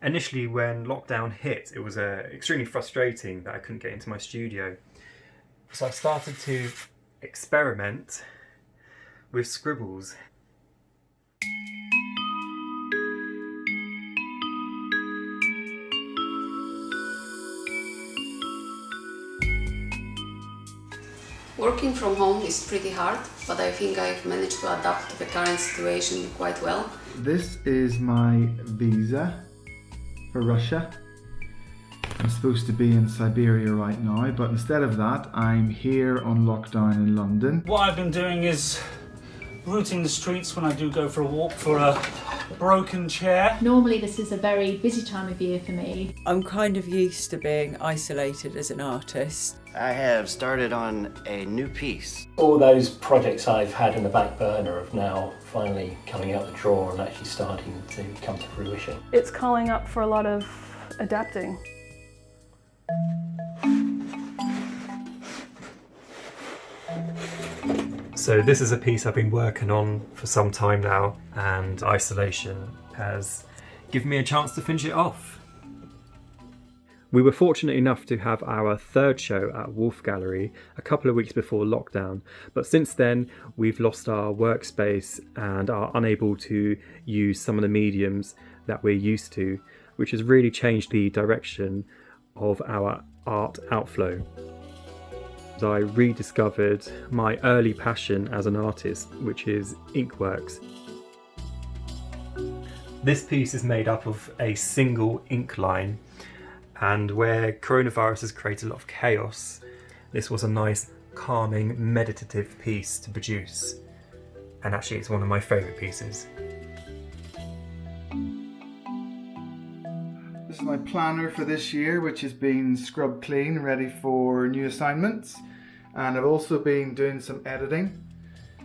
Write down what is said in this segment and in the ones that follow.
Initially, when lockdown hit, it was extremely frustrating that I couldn't get into my studio. So I started to experiment with scribbles. Working from home is pretty hard, but I think I've managed to adapt to the current situation quite well. This is my visa for Russia. I'm supposed to be in Siberia right now, but instead of that, I'm here on lockdown in London. What I've been doing is routing the streets when I do go for a walk for a broken chair. Normally this is a very busy time of year for me. I'm kind of used to being isolated as an artist. I have started on a new piece. All those projects I've had in the back burner are now finally coming out the drawer and actually starting to come to fruition. It's calling up for a lot of adapting. So this is a piece I've been working on for some time now, and isolation has given me a chance to finish it off. We were fortunate enough to have our third show at Woolff Gallery a couple of weeks before lockdown, but since then we've lost our workspace and are unable to use some of the mediums that we're used to, which has really changed the direction of our art outflow. I rediscovered my early passion as an artist, which is inkworks. This piece is made up of a single ink line, and where coronavirus has created a lot of chaos, this was a nice, calming, meditative piece to produce. And actually it's one of my favourite pieces. This is my planner for this year, which has been scrubbed clean, ready for new assignments. And I've also been doing some editing.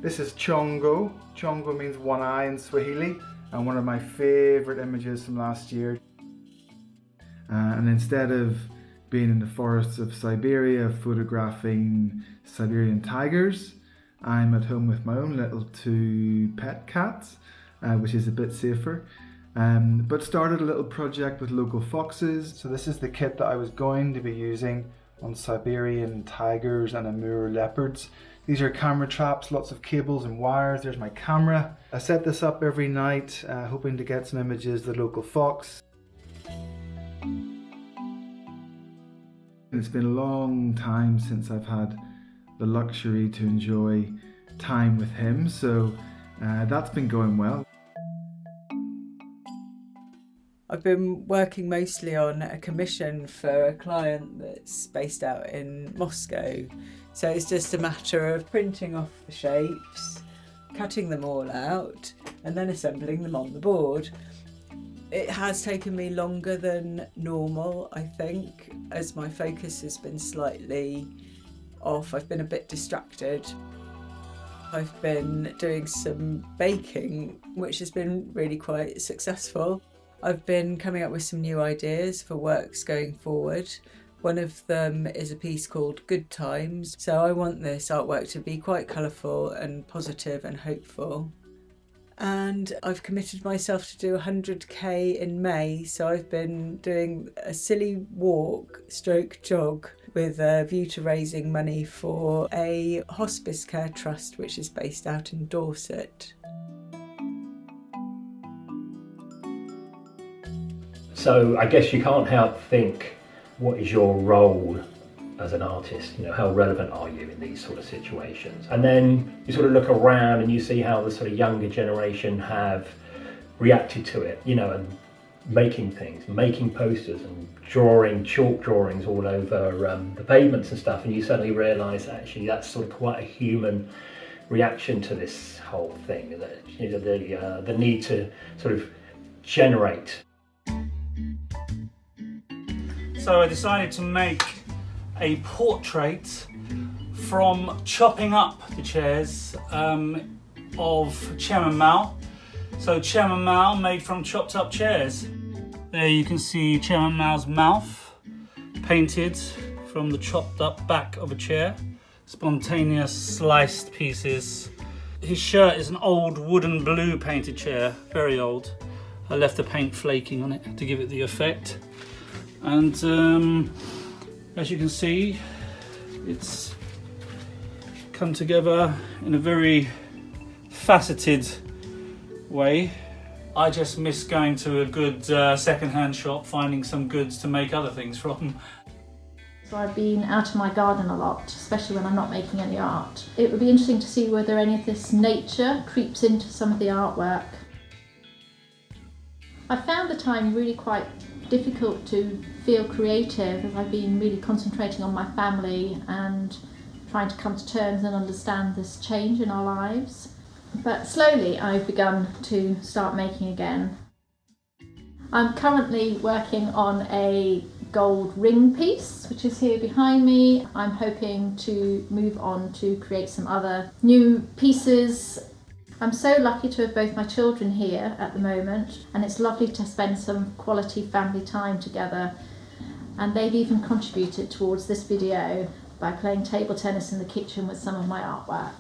This is Chongo. Chongo means one eye in Swahili, and one of my favourite images from last year. And instead of being in the forests of Siberia photographing Siberian tigers, I'm at home with my own little 2 pet cats, which is a bit safer. But started a little project with local foxes. So this is the kit that I was going to be using on Siberian tigers and Amur leopards. These are camera traps, lots of cables and wires. There's my camera. I set this up every night, hoping to get some images of the local fox. It's been a long time since I've had the luxury to enjoy time with him, so that's been going well. I've been working mostly on a commission for a client that's based out in Moscow. So it's just a matter of printing off the shapes, cutting them all out, and then assembling them on the board. It has taken me longer than normal, I think, as my focus has been slightly off. I've been a bit distracted. I've been doing some baking, which has been really quite successful. I've been coming up with some new ideas for works going forward. One of them is a piece called Good Times. So I want this artwork to be quite colourful and positive and hopeful. And I've committed myself to do 100k in May. So I've been doing a silly walk stroke jog with a view to raising money for a hospice care trust, which is based out in Dorset. So I guess you can't help think, what is your role as an artist? You know, how relevant are you in these sort of situations? And then you sort of look around and you see how the sort of younger generation have reacted to it, you know, and making things, making posters and drawing chalk drawings all over the pavements and stuff, and you suddenly realise actually that's sort of quite a human reaction to this whole thing, that, you know, the need to sort of generate. So I decided to make a portrait from chopping up the chairs of Chairman Mao. So Chairman Mao made from chopped up chairs. There you can see Chairman Mao's mouth painted from the chopped up back of a chair. Spontaneous sliced pieces. His shirt is an old wooden blue painted chair, very old. I left the paint flaking on it to give it the effect. And as you can see, it's come together in a very faceted way. I just miss going to a good second-hand shop, finding some goods to make other things from. So I've been out of my garden a lot, especially when I'm not making any art. It would be interesting to see whether any of this nature creeps into some of the artwork. I found the time really quite difficult to feel creative as I've been really concentrating on my family and trying to come to terms and understand this change in our lives. But slowly I've begun to start making again. I'm currently working on a gold ring piece, which is here behind me. I'm hoping to move on to create some other new pieces. I'm so lucky to have both my children here at the moment, and it's lovely to spend some quality family time together. And they've even contributed towards this video by playing table tennis in the kitchen with some of my artwork.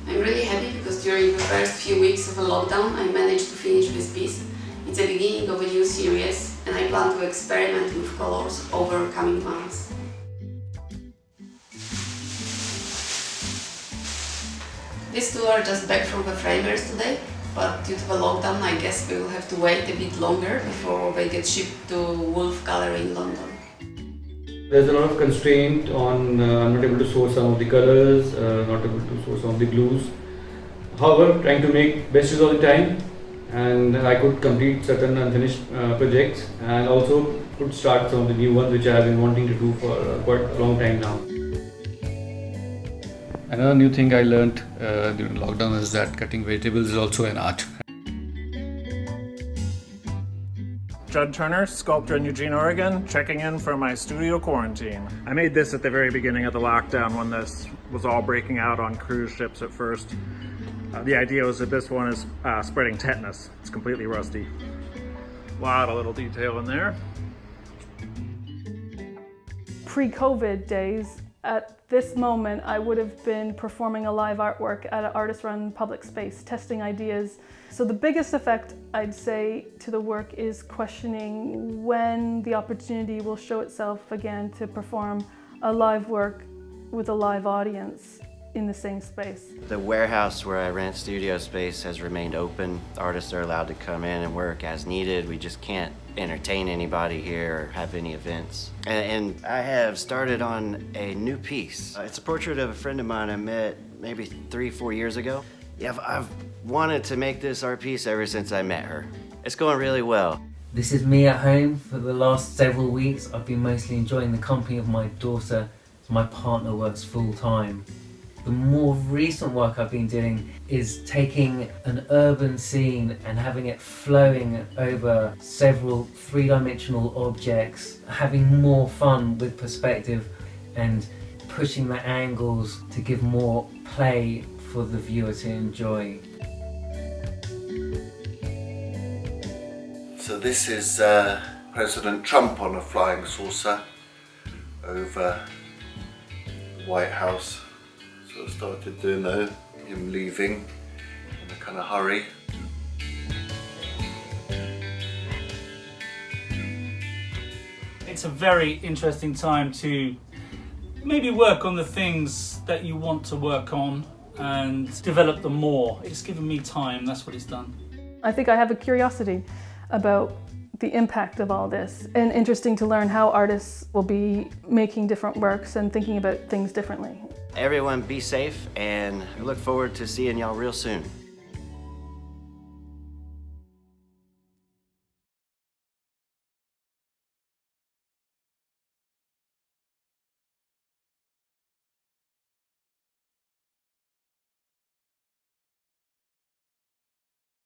I'm really happy because during the first few weeks of the lockdown I managed to finish this piece. It's the beginning of a new series and I plan to experiment with colors over coming months. These two are just back from the framers today, but due to the lockdown I guess we will have to wait a bit longer before they get shipped to Woolff Gallery in London. There's a lot of constraint on I'm not able to source some of the colors, not able to source some of the glues. However, trying to make best use of the time, and I could complete certain unfinished projects and also could start some of the new ones which I have been wanting to do for quite a long time now. Another new thing I learned during lockdown is that cutting vegetables is also an art. Judd Turner, sculptor in Eugene, Oregon, checking in for my studio quarantine. I made this at the very beginning of the lockdown when this was all breaking out on cruise ships at first. The idea was that this one is spreading tetanus. It's completely rusty. A lot of little detail in there. Pre-COVID days, at this moment, I would have been performing a live artwork at an artist-run public space, testing ideas. So the biggest effect, I'd say, to the work is questioning when the opportunity will show itself again to perform a live work with a live audience in the same space. The warehouse where I rent studio space has remained open. Artists are allowed to come in and work as needed. We just can't entertain anybody here or have any events. And I have started on a new piece. It's a portrait of a friend of mine I met maybe 3-4 years ago. Yeah, I've wanted to make this art piece ever since I met her. It's going really well. This is me at home. For the last several weeks, I've been mostly enjoying the company of my daughter. My partner works full-time. The more recent work I've been doing is taking an urban scene and having it flowing over several three-dimensional objects, having more fun with perspective and pushing the angles to give more play for the viewer to enjoy. So this is President Trump on a flying saucer over the White House. So I started doing him leaving in a kind of hurry. It's a very interesting time to maybe work on the things that you want to work on and develop them more. It's given me time, that's what it's done. I think I have a curiosity about the impact of all this, and interesting to learn how artists will be making different works and thinking about things differently. Everyone be safe, and I look forward to seeing y'all real soon.